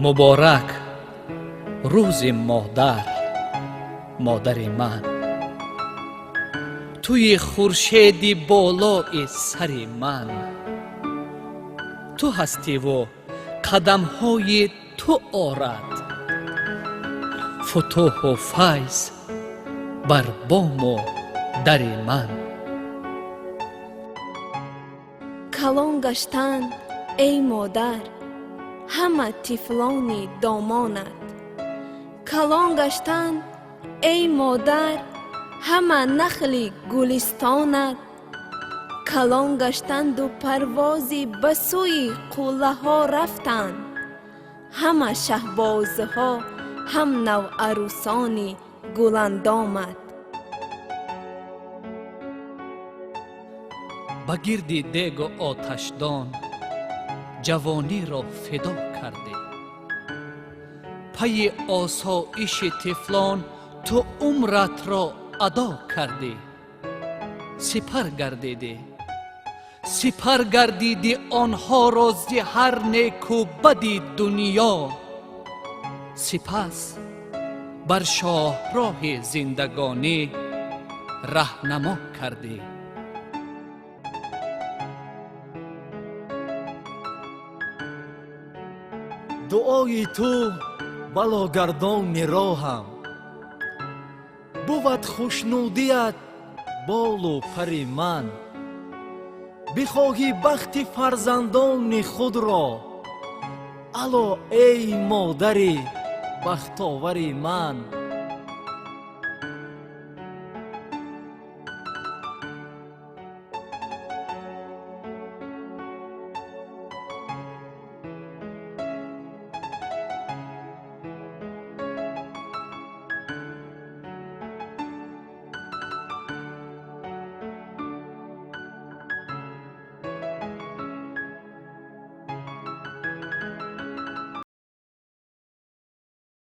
مبارک روز مادر، مادر من. توی خورشید بالای سر من تو هستی و قدم‌های تو آرد فتوح و فیض بر بام و در من. کلان گشتند ای مادر همه طفلان دامانت. کلان گشتند ای مادر همه نخل گلستانت. کلان گشتند و پروازی به سوی قله ها رفتند. همه شهبازها هم نو عروسان گلاندامت. به گرد دیگ و آتشدان جوانی را فدا کرده. پی آسایش طفلان تو عمرت را ادا کرده. سپر گردیده آنها را ز هر نیک و بدی دنیا. سپس بر شاهراه زندگانی رهنما کرده. دعای تو بلاگردان راهم بود خوشنودیت بال و پر من. بخواهی بخت فرزندان خود را الا ای مادر بختاور من.